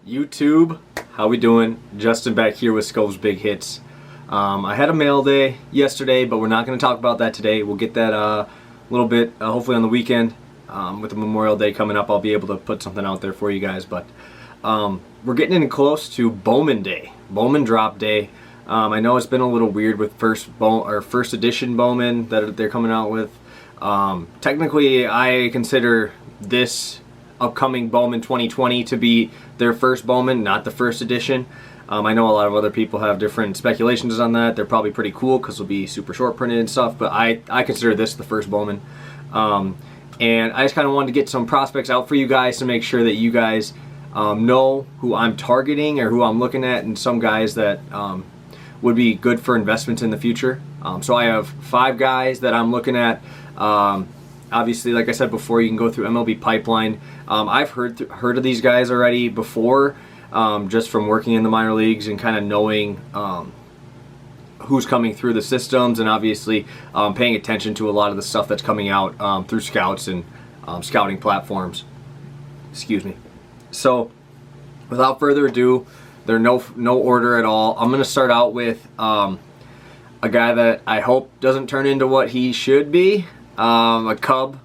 YouTube, how we doing? Justin back here with Scov's Big Hits. I had a mail day yesterday, but we're not going to talk about that today. We'll get that a little bit, hopefully on the weekend. With the Memorial Day coming up, I'll be able to put something out there for you guys. But we're getting in close to Bowman Day, Bowman Drop Day. I know it's been a little weird with first edition Bowman that they're coming out with. Technically, I consider this upcoming Bowman 2020 to be their first Bowman, not the first edition. I know a lot of other people have different speculations on that. They're probably pretty cool because they'll be super short printed and stuff, but I consider this the first Bowman. And I just kind of wanted to get some prospects out for you guys to make sure that you guys know who I'm targeting or who I'm looking at, and some guys that would be good for investments in the future. So I have 5 guys that I'm looking at. Obviously, like I said before, you can go through MLB Pipeline. I've heard of these guys already before, just from working in the minor leagues and kind of knowing who's coming through the systems, and obviously paying attention to a lot of the stuff that's coming out through scouts and scouting platforms. Excuse me. So, without further ado, there's no order at all. I'm going to start out with a guy that I hope doesn't turn into what he should be. A Cub,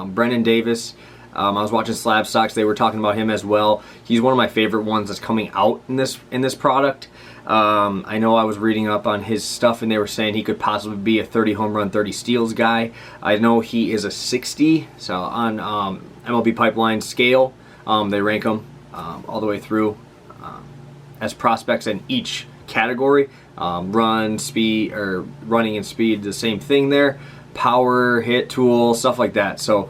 Brennan Davis. I was watching Slab Stocks. They were talking about him as well. He's one of my favorite ones that's coming out in this product. I know I was reading up on his stuff, and they were saying he could possibly be a 30 home run, 30 steals guy. I know he is a 60. So on MLB Pipeline scale, they rank him all the way through as prospects in each category. Run, speed, or running and speed, the same thing there. Power, hit, tool, stuff like that. So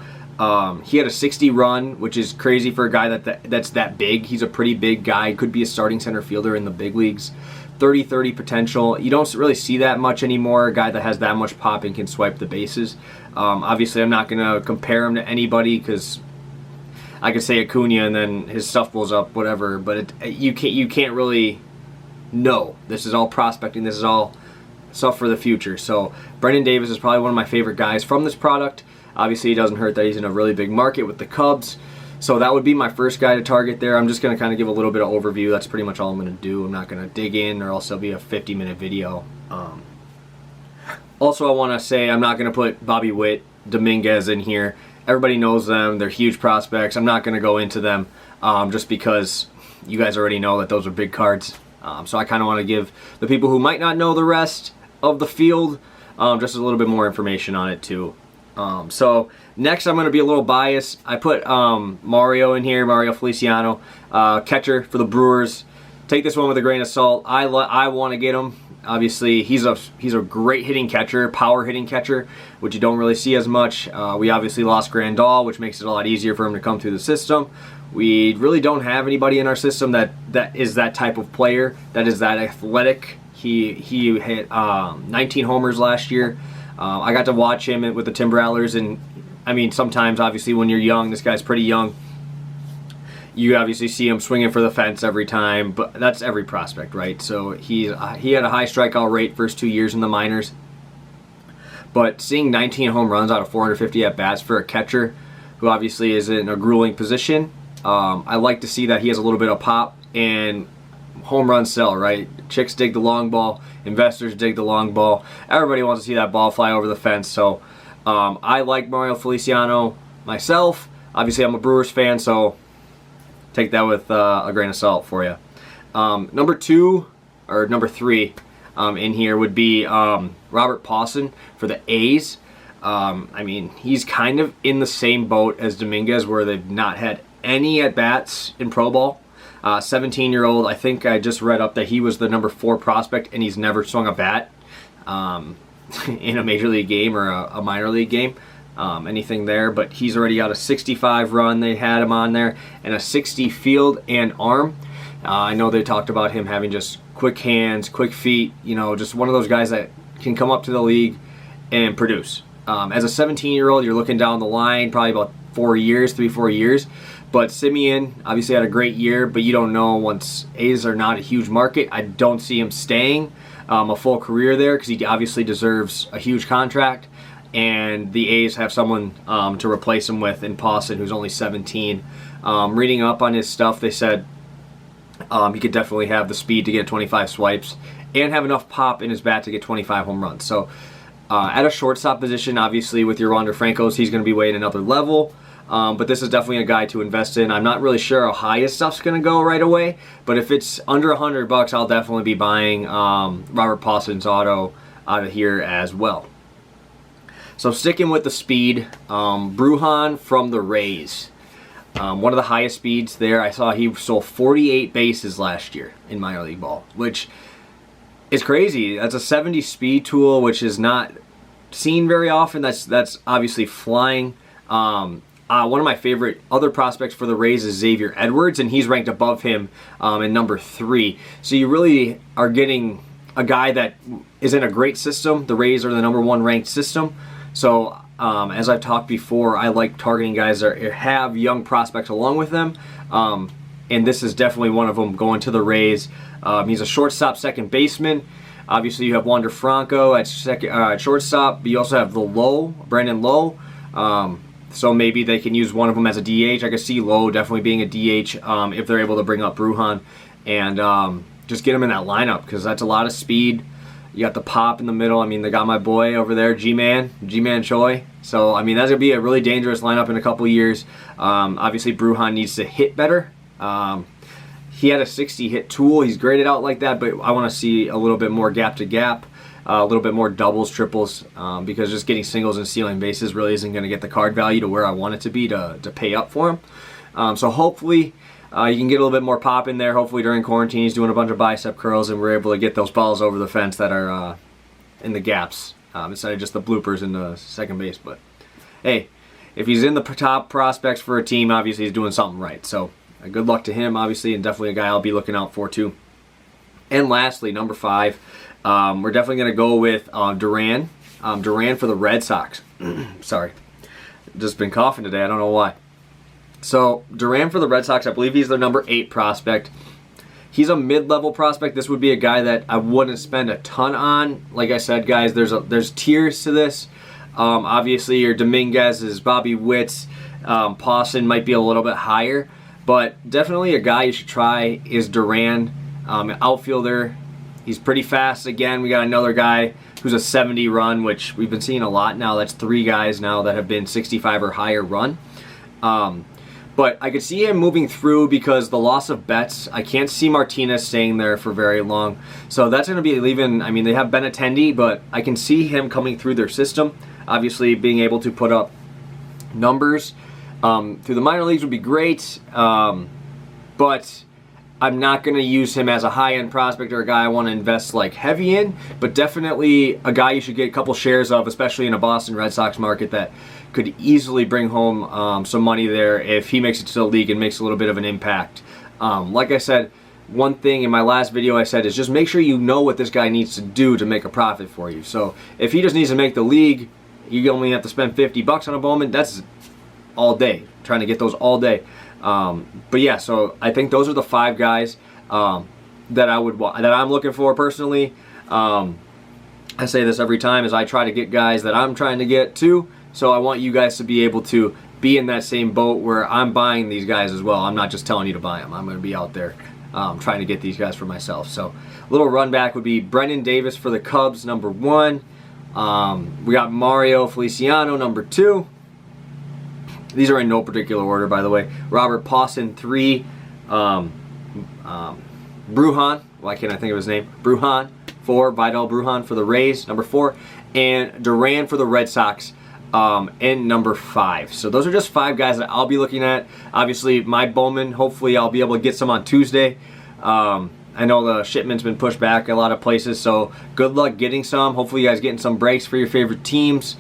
he had a 60 run, which is crazy for a guy that's that big. He's a pretty big guy. Could be a starting center fielder in the big leagues. 30-30 potential. You don't really see that much anymore. A guy that has that much pop and can swipe the bases. Obviously, I'm not going to compare him to anybody because I could say Acuna and then his stuff blows up, whatever. But you can't really know. This is all prospecting. This is all stuff for the future. So Brennan Davis is probably one of my favorite guys from this product. Obviously, it doesn't hurt that he's in a really big market with the Cubs. So that would be my first guy to target there. I'm just going to kind of give a little bit of overview. That's pretty much all I'm going to do. I'm not going to dig in, or else it'll be a 50-minute video. Also, I want to say I'm not going to put Bobby Witt, Dominguez in here. Everybody knows them. They're huge prospects. I'm not going to go into them just because you guys already know that those are big cards. So I kind of want to give the people who might not know the rest of the field just a little bit more information on it too. So next, I'm going to be a little biased. I put Mario in here, Mario Feliciano, catcher for the Brewers. Take this one with a grain of salt. I want to get him. Obviously, he's a great hitting catcher, power hitting catcher, which you don't really see as much. We obviously lost Grandal, which makes it a lot easier for him to come through the system. We really don't have anybody in our system that is that type of player, that is that athletic. He hit 19 homers last year. I got to watch him with the Timber Rattlers, and I mean, sometimes obviously when you're young, this guy's pretty young, you obviously see him swinging for the fence every time, but that's every prospect, right? So he had a high strikeout rate first 2 years in the minors, but seeing 19 home runs out of 450 at bats for a catcher who obviously is in a grueling position, I like to see that he has a little bit of pop, and home runs sell, right? Chicks dig the long ball, investors dig the long ball. Everybody wants to see that ball fly over the fence. So I like Mario Feliciano myself. Obviously, I'm a Brewers fan, so take that with a grain of salt for you. Number 3 in here would be Robert Pawson for the A's. I mean, he's kind of in the same boat as Dominguez, where they've not had any at-bats in pro ball. 17-year-old, I think I just read up that he was the number 4 prospect, and he's never swung a bat in a major league game or a minor league game, anything there. But he's already got a 65 run. They had him on there, and a 60 field and arm. I know they talked about him having just quick hands, quick feet. You know, just one of those guys that can come up to the league and produce. As a 17-year-old, you're looking down the line, probably about 4 years, 3-4 years. But Simeon obviously had a great year, but you don't know, once A's are not a huge market, I don't see him staying a full career there, because he obviously deserves a huge contract. and the A's have someone to replace him with in Pawson, who's only 17. Reading up on his stuff, they said He could definitely have the speed to get 25 swipes and have enough pop in his bat to get 25 home runs. So at a shortstop position, obviously with your Wander Francos, he's going to be way at another level. But this is definitely a guy to invest in. I'm not really sure how high his stuff's going to go right away, but if it's under $100, I'll definitely be buying Robert Paulson's auto out of here as well. So sticking with the speed, Brujan from the Rays. One of the highest speeds there. I saw he stole 48 bases last year in minor league ball, which is crazy. That's a 70 speed tool, which is not seen very often. That's obviously flying. One of my favorite other prospects for the Rays is Xavier Edwards, and he's ranked above him in number 3. So you really are getting a guy that is in a great system. The Rays are the number 1 ranked system. So as I've talked before, I like targeting guys that have young prospects along with them. And this is definitely one of them going to the Rays. He's a shortstop, second baseman. Obviously, you have Wander Franco at shortstop, but you also have Brandon Lowe. So maybe they can use one of them as a DH. I could see Lowe definitely being a DH if they're able to bring up Brujan and just get him in that lineup, because that's a lot of speed. You got the pop in the middle. I mean, they got my boy over there, G-Man Choi. So, I mean, that's going to be a really dangerous lineup in a couple years. Obviously, Brujan needs to hit better. He had a 60 hit tool. He's graded out like that, but I want to see a little bit more gap to gap, a little bit more doubles, triples, because just getting singles and stealing bases really isn't going to get the card value to where I want it to be to pay up for him. So hopefully you can get a little bit more pop in there. Hopefully during quarantine he's doing a bunch of bicep curls and we're able to get those balls over the fence that are in the gaps instead of just the bloopers in the second base. But hey, if he's in the top prospects for a team, obviously he's doing something right. So good luck to him, obviously, and definitely a guy I'll be looking out for too. And lastly, number 5, we're definitely going to go with Duran. Duran for the Red Sox. Sorry, just been coughing today. I don't know why. So Duran for the Red Sox, I believe he's their number 8 prospect. He's a mid-level prospect. This would be a guy that I wouldn't spend a ton on. Like I said, guys, there's tiers to this. Obviously, your Dominguez's, Bobby Witt's, Pawson might be a little bit higher, but definitely a guy you should try is Duran, an outfielder. He's pretty fast. Again, we got another guy who's a 70 run, which we've been seeing a lot now. That's 3 guys now that have been 65 or higher run. But I could see him moving through because the loss of Betts, I can't see Martinez staying there for very long. So that's going to be leaving. I mean, they have Benintendi, but I can see him coming through their system. Obviously, being able to put up numbers through the minor leagues would be great. But I'm not going to use him as a high-end prospect or a guy I want to invest like heavy in, but definitely a guy you should get a couple shares of, especially in a Boston Red Sox market that could easily bring home some money there if he makes it to the league and makes a little bit of an impact. Like I said, one thing in my last video I said is just make sure you know what this guy needs to do to make a profit for you. So if he just needs to make the league, you only have to spend $50 on a Bowman. That's all day, trying to get those all day. But yeah, so I think those are the 5 guys that I'm looking for personally. I say this every time as I try to get guys that I'm trying to get too. So I want you guys to be able to be in that same boat where I'm buying these guys as well. I'm not just telling you to buy them. I'm going to be out there trying to get these guys for myself. So a little run back would be Brendan Davis for the Cubs, number 1. We got Mario Feliciano, number 2. These are in no particular order, by the way. Robert Pawson, 3. Brujan, why can't I think of his name? Brujan, 4. Vidal Brujan for the Rays, number 4. And Duran for the Red Sox, and number 5. So those are just 5 guys that I'll be looking at. Obviously, my Bowman, hopefully I'll be able to get some on Tuesday. I know the shipment's been pushed back a lot of places, so good luck getting some. Hopefully you guys getting some breaks for your favorite teams.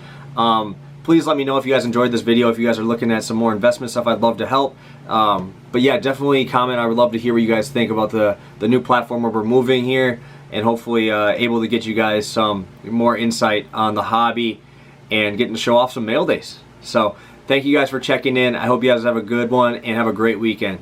Please let me know if you guys enjoyed this video. If you guys are looking at some more investment stuff, I'd love to help. But yeah, definitely comment. I would love to hear what you guys think about the new platform where we're moving here, and hopefully able to get you guys some more insight on the hobby and getting to show off some mail days. So thank you guys for checking in. I hope you guys have a good one and have a great weekend.